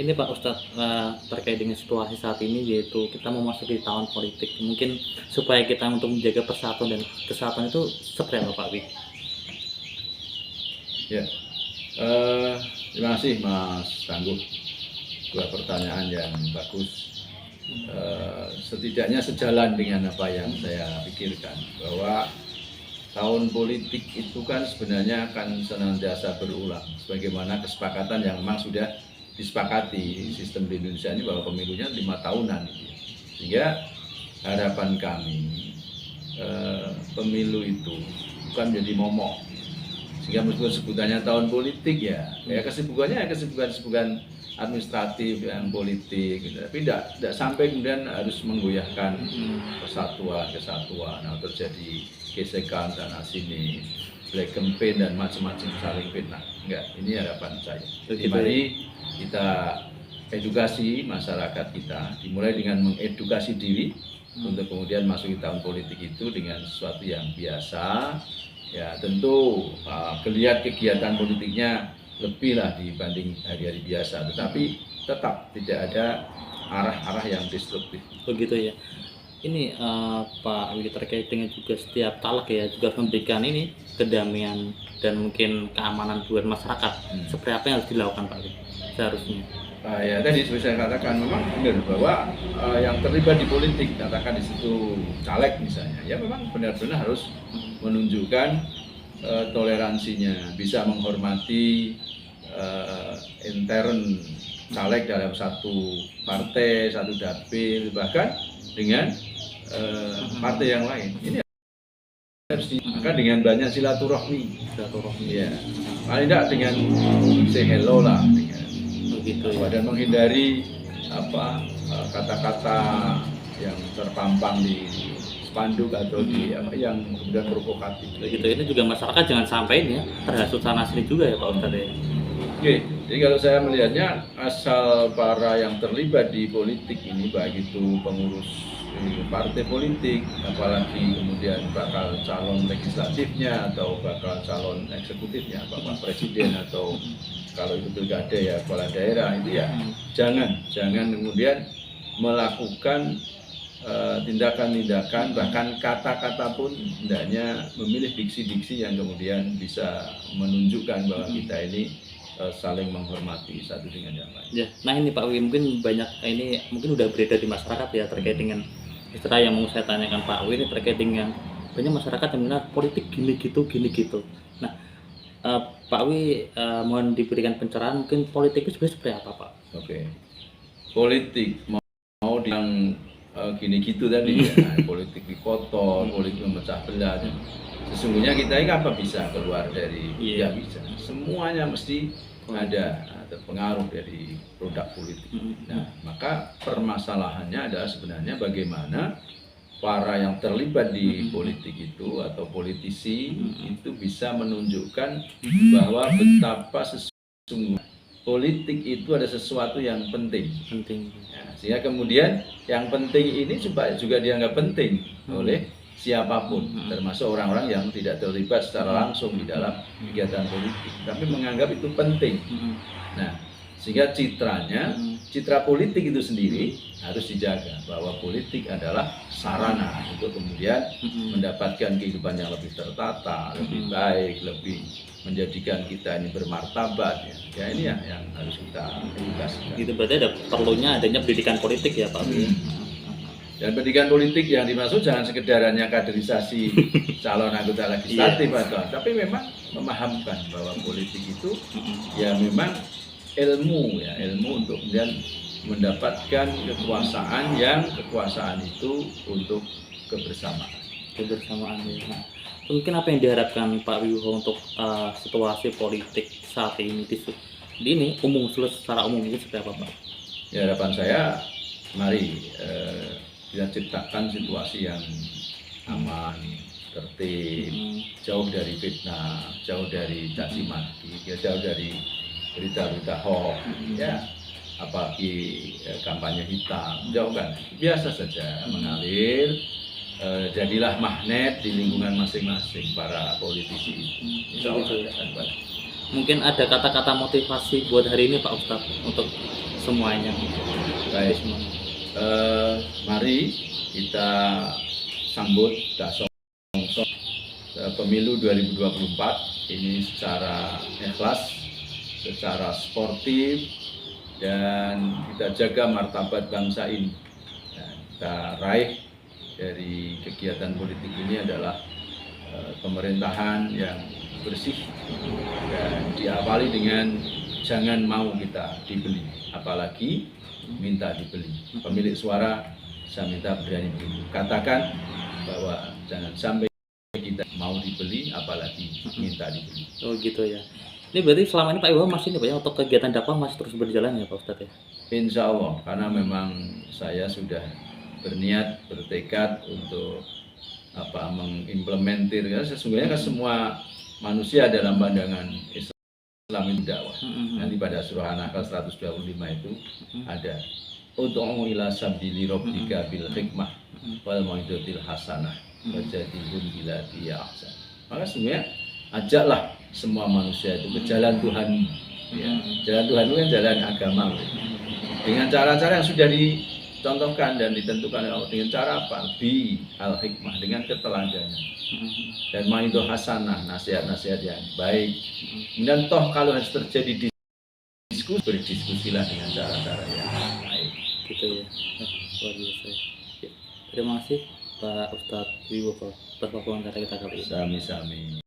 ini Pak Ustadz, terkait dengan situasi saat ini yaitu kita memasuki tahun politik. Mungkin supaya kita untuk menjaga persatuan dan kesatuan itu seperti apa Pak Wi? Ya, terima kasih Mas Tangguh. Dua pertanyaan yang bagus. Setidaknya sejalan dengan apa yang saya pikirkan, bahwa tahun politik itu kan sebenarnya akan senantiasa berulang, sebagaimana kesepakatan yang memang sudah disepakati sistem di Indonesia ini bahwa pemilunya 5 tahunan. Sehingga harapan kami pemilu itu bukan menjadi momok. Sehingga meskipun sebutannya tahun politik ya kesibukannya kesibukan administratif yang politik gitu. Tapi tidak sampai kemudian harus menggoyahkan kesatuan atau terjadi gesekan sana sini, black campaign dan macam-macam saling fitnah. Enggak, ini harapan saya. Jadi mari kita edukasi masyarakat kita, dimulai dengan mengedukasi diri untuk kemudian masuk ke tahun politik itu dengan sesuatu yang biasa. Ya tentu geliat kegiatan politiknya lebih lah dibanding hari-hari biasa, tetapi tetap tidak ada arah-arah yang destruktif. Begitu ya. Ini Pak Wi, terkait dengan juga setiap talak ya juga memberikan ini kedamaian dan mungkin keamanan buat masyarakat. Seperti apa yang harus dilakukan Pak Wi seharusnya? Ya tadi seperti saya katakan, memang benar bahwa yang terlibat di politik, katakan di situ caleg misalnya, ya memang benar-benar harus menunjukkan toleransinya, bisa menghormati intern caleg dalam satu partai, satu dapil, bahkan dengan partai yang lain. Ini harus dimakan dengan banyak silaturahmi. Ya, paling tidak dengan say hello lah, dengan begitu ya. Dan menghindari kata-kata yang terpampang di spanduk atau di yang kemudian provokatif. Begitu, ini juga masyarakat jangan sampai ini ya terhasut sana sini juga ya Pak Ustadz ya. Oke, jadi kalau saya melihatnya asal para yang terlibat di politik ini, baik itu pengurus partai politik, apalagi kemudian bakal calon legislatifnya atau bakal calon eksekutifnya, Bapak Presiden atau kalau itu pilkada ya kepala daerah, itu ya jangan kemudian melakukan tindakan-tindakan, bahkan kata-kata pun hendaknya memilih diksi-diksi yang kemudian bisa menunjukkan bahwa kita ini saling menghormati satu dengan yang lain. Ya, nah ini Pak Wi, mungkin banyak ini mungkin udah beredar di masyarakat ya terkait dengan istilah yang mau saya tanyakan Pak Wi ini terkait dengan banyak masyarakat yang mengenal politik gini gitu. Nah, Pak Wi mohon diberikan pencerahan, mungkin politik itu sebenarnya seperti apa Pak? Oke, politik mau yang gini gitu tadi ya, politik dikotor, politik memecah belah. Sesungguhnya kita ini apa bisa keluar dari ya bisa. Semuanya mesti ada pengaruh dari produk politik. Nah, maka permasalahannya adalah sebenarnya bagaimana para yang terlibat di politik itu atau politisi itu bisa menunjukkan bahwa betapa sesungguhnya politik itu ada sesuatu yang penting. Ya, sehingga kemudian yang penting ini juga dianggap penting oleh siapapun, termasuk orang-orang yang tidak terlibat secara langsung di dalam kegiatan politik, tapi menganggap itu penting. Nah, sehingga citra politik itu sendiri harus dijaga, bahwa politik adalah sarana untuk kemudian mendapatkan kehidupan yang lebih tertata, lebih baik, lebih menjadikan kita ini bermartabat. Ya ini yang harus kita edukasikan. Itu berarti perlunya adanya pendidikan politik ya Pak. Dan pendidikan politik yang dimaksud jangan sekedar hanya kaderisasi calon anggota legislatif tapi memang memahamkan bahwa politik itu ya memang ilmu untuk kemudian mendapatkan kekuasaan yang kekuasaan itu untuk kebersamaan ya. Mungkin apa yang diharapkan Pak Wibowo untuk situasi politik saat ini di ini secara umum itu seperti apa Pak? Ya, harapan saya mari kita ciptakan situasi yang aman, tertib, jauh dari fitnah, jauh dari caci maki, jauh dari berita-berita hoax, ya apalagi kampanye hitam, jauhkan, biasa saja mengalir. Jadilah magnet di lingkungan masing-masing para politisi. Insya Allah akan baik. Mungkin ada kata-kata motivasi buat hari ini Pak Ustadz untuk semuanya. Baik. Semuanya. Mari kita sambut pemilu 2024 ini secara ikhlas, secara sportif, dan kita jaga martabat bangsa ini. Dan kita raih dari kegiatan politik ini adalah pemerintahan yang bersih dan diawali dengan jangan mau kita dibeli, apalagi minta dibeli. Pemilik suara saya minta berani katakan bahwa jangan sampai kita mau dibeli, apalagi minta dibeli. Oh gitu ya. Ini berarti selama ini Pak Iwan masih nih Pak ya, untuk kegiatan dakwah masih terus berjalan ya Pak Ustadz ya? Insya Allah, karena memang saya sudah berniat, bertekad untuk mengimplementir. Karena sesungguhnya kan semua manusia dalam pandangan Islam itu dakwah. Nanti pada surah An-Nahl 125 itu ada ud'u ila sabili rabbika bil hikmah wal mau'izatil hasanah wajadilhum billati ahsan. Maka sebenarnya ajaklah semua manusia itu ke jalan Tuhan. Ya. Jalan Tuhan itu kan jalan agama. Dengan cara-cara yang sudah dicontohkan dan ditentukan dengan cara apa? Bi al-hikmah, dengan keteladanan. Dan mau'izah hasanah, nasihat-nasihat yang baik. Dan toh kalau harus terjadi diskusi, berdiskusilah dengan cara-cara yang baik. Gitu ya. Luar biasa. Ya. Terima kasih Pak Ustadz Wibowo atas wawancara kita kali ini. Sami-sami.